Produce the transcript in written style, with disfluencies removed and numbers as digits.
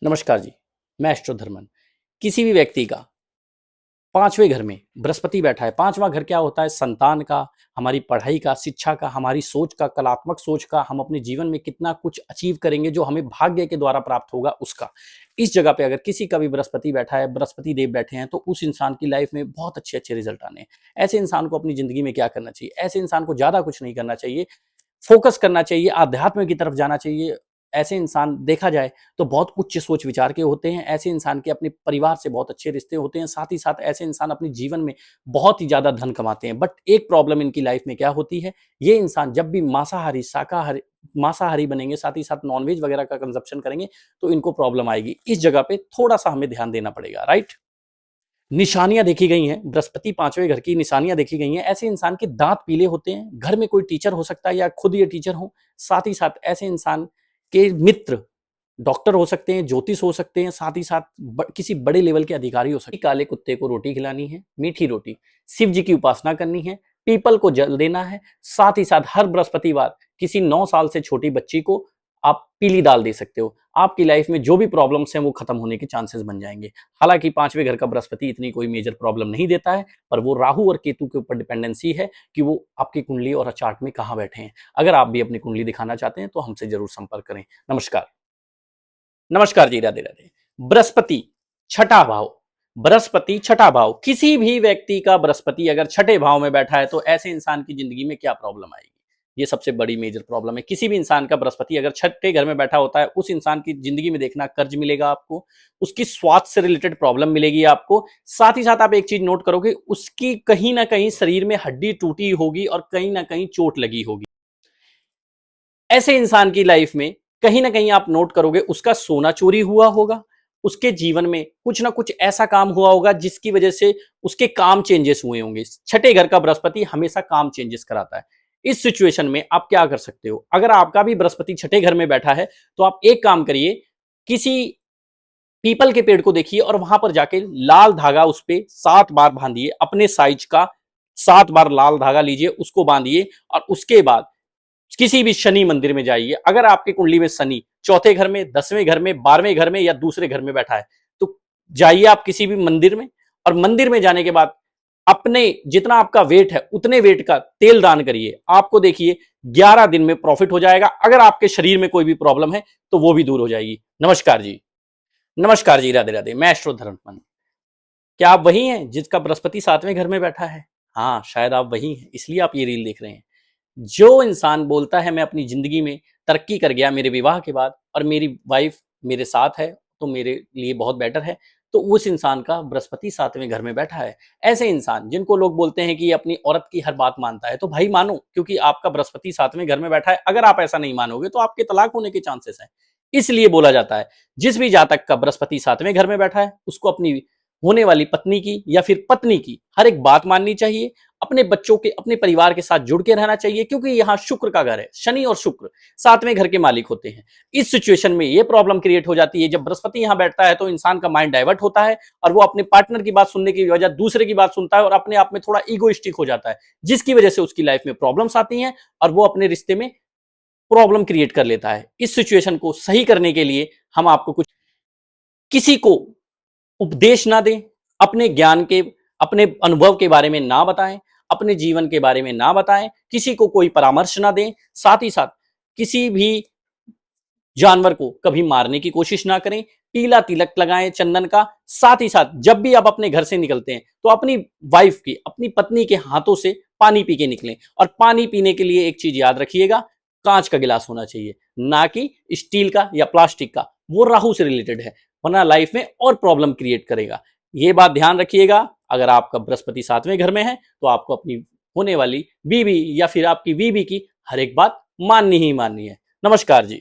नमस्कार जी। मैं एस्ट्रोधर्मन। किसी भी व्यक्ति का पांचवें घर में बृहस्पति बैठा है। पांचवा घर क्या होता है? संतान का, हमारी पढ़ाई का, शिक्षा का, हमारी सोच का, कलात्मक सोच का, हम अपने जीवन में कितना कुछ अचीव करेंगे जो हमें भाग्य के द्वारा प्राप्त होगा उसका। इस जगह पे अगर किसी का भी बृहस्पति बैठा है, बृहस्पति देव बैठे हैं, तो उस इंसान की लाइफ में बहुत अच्छे अच्छे रिजल्ट आने हैं। ऐसे इंसान को अपनी जिंदगी में क्या करना चाहिए? ऐसे इंसान को ज्यादा कुछ नहीं करना चाहिए, फोकस करना चाहिए, आध्यात्म की तरफ जाना चाहिए। ऐसे इंसान देखा जाए तो बहुत उच्च सोच विचार के होते हैं। ऐसे इंसान के अपने परिवार से बहुत अच्छे रिश्ते होते हैं। साथ ही साथ ऐसे इंसान अपने जीवन में बहुत ही ज्यादा धन कमाते हैं। बट एक प्रॉब्लम इनकी लाइफ में क्या होती है? ये इंसान जब भी मांसाहारी शाकाहारी मांसाहारी बनेंगे, साथ ही साथ नॉनवेज वगैरह का कंजप्शन करेंगे, तो इनको प्रॉब्लम आएगी। इस जगह पे थोड़ा सा हमें ध्यान देना पड़ेगा, राइट। निशानियां देखी गई हैं, बृहस्पति पांचवें घर की निशानियां देखी गई हैं। ऐसे इंसान के दांत पीले होते हैं। घर में कोई टीचर हो सकता है या खुद ये टीचर हो। साथ ही साथ ऐसे इंसान के मित्र डॉक्टर हो सकते हैं, ज्योतिष हो सकते हैं, साथ ही साथ किसी बड़े लेवल के अधिकारी हो सकते हैं। काले कुत्ते को रोटी खिलानी है, मीठी रोटी। शिव जी की उपासना करनी है, पीपल को जल देना है। साथ ही साथ हर बृहस्पतिवार किसी 9 साल से छोटी बच्ची को आप पीली दाल दे सकते हो। आपकी लाइफ में जो भी प्रॉब्लम्स हैं वो खत्म होने के चांसेस बन जाएंगे। हालांकि पांचवें घर का बृहस्पति इतनी कोई मेजर प्रॉब्लम नहीं देता है, पर वो राहु और केतु के ऊपर डिपेंडेंसी है कि वो आपकी कुंडली और चार्ट में कहां बैठे हैं। अगर आप भी अपनी कुंडली दिखाना चाहते हैं तो हमसे जरूर संपर्क करें। नमस्कार। नमस्कार जी, राधे राधे। बृहस्पति छठा भाव। बृहस्पति छठा भाव, किसी भी व्यक्ति का बृहस्पति अगर छठे भाव में बैठा है तो ऐसे इंसान की जिंदगी में क्या प्रॉब्लम आएगी? ये सबसे बड़ी मेजर प्रॉब्लम है। किसी भी इंसान का बृहस्पति अगर छठे घर में बैठा होता है, उस इंसान की जिंदगी में देखना कर्ज मिलेगा आपको, उसकी स्वास्थ्य से रिलेटेड प्रॉब्लम मिलेगी आपको। साथ ही साथ आप एक चीज नोट करोगे, उसकी कहीं ना कहीं शरीर में हड्डी टूटी होगी और कहीं ना कहीं चोट लगी होगी। ऐसे इंसान की लाइफ में कहीं ना कहीं आप नोट करोगे उसका सोना चोरी हुआ होगा। उसके जीवन में कुछ ना कुछ ऐसा काम हुआ होगा जिसकी वजह से उसके काम चेंजेस हुए होंगे। छठे घर का बृहस्पति हमेशा काम चेंजेस कराता है। इस सिचुएशन में आप क्या कर सकते हो? अगर आपका भी बृहस्पति छठे घर में बैठा है तो आप एक काम करिए, किसी पीपल के पेड़ को देखिए और वहां पर जाके लाल धागा उस पे 7 बार बांधिए। अपने साइज का 7 बार लाल धागा लीजिए, उसको बांधिए और उसके बाद किसी भी शनि मंदिर में जाइए। अगर आपकी कुंडली में शनि चौथे घर में, 10वें घर में, 12वें घर में या दूसरे घर में बैठा है तो जाइए आप किसी भी मंदिर में, और मंदिर में जाने के बाद अपने जितना आपका वेट है उतने वेट का तेल दान करिए। आपको देखिए 11 दिन में प्रॉफिट हो जाएगा। अगर आपके शरीर में कोई भी प्रॉब्लम है तो वो भी दूर हो जाएगी। नमस्कार जी। नमस्कार जी, राधे राधे। मैं एस्ट्रोधर्मन। क्या आप वही हैं जिसका बृहस्पति 7वें घर में बैठा है? हाँ, शायद आप वही हैं, इसलिए आप ये रील देख रहे हैं। जो इंसान बोलता है मैं अपनी जिंदगी में तरक्की कर गया मेरे विवाह के बाद और मेरी वाइफ मेरे साथ है तो मेरे लिए बहुत बेटर है, तो उस इंसान का बृहस्पति 7वें घर में बैठा है। ऐसे इंसान जिनको लोग बोलते हैं कि ये अपनी औरत की हर बात मानता है, तो भाई मानो, क्योंकि आपका बृहस्पति 7वें घर में बैठा है। अगर आप ऐसा नहीं मानोगे तो आपके तलाक होने के चांसेस हैं। इसलिए बोला जाता है जिस भी जातक का बृहस्पति 7वें घर में बैठा है उसको अपनी होने वाली पत्नी की या फिर पत्नी की हर एक बात माननी चाहिए। अपने बच्चों के, अपने परिवार के साथ जुड़ के रहना चाहिए, क्योंकि यहाँ शुक्र का घर है। शनि और शुक्र 7वें घर के मालिक होते हैं। इस सिचुएशन में ये प्रॉब्लम क्रिएट हो जाती है, जब बृहस्पति यहाँ बैठता है तो इंसान का माइंड डाइवर्ट होता है और वो अपने पार्टनर की बात सुनने की बजाय दूसरे की बात सुनता है और अपने आप में थोड़ा ईगोइस्टिक हो जाता है, जिसकी वजह से उसकी लाइफ में प्रॉब्लम्स आती हैं और वो अपने रिश्ते में प्रॉब्लम क्रिएट कर लेता है। इस सिचुएशन को सही करने के लिए हम आपको कुछ, किसी को उपदेश ना दें, अपने ज्ञान के, अपने अनुभव के बारे में ना बताएं, अपने जीवन के बारे में ना बताएं, किसी को कोई परामर्श ना दें। साथ ही साथ किसी भी जानवर को कभी मारने की कोशिश ना करें। पीला तिलक लगाएं चंदन का। साथ ही साथ जब भी आप अपने घर से निकलते हैं तो अपनी वाइफ की, अपनी पत्नी के हाथों से पानी पी के निकलें। और पानी पीने के लिए एक चीज याद रखिएगा, कांच का गिलास होना चाहिए, ना कि स्टील का या प्लास्टिक का। वो राहु से रिलेटेड है, वरना लाइफ में और प्रॉब्लम क्रिएट करेगा। ये बात ध्यान रखिएगा। अगर आपका बृहस्पति 7वें घर में है तो आपको अपनी होने वाली बीवी या फिर आपकी बीवी की हर एक बात माननी ही माननी है। नमस्कार जी।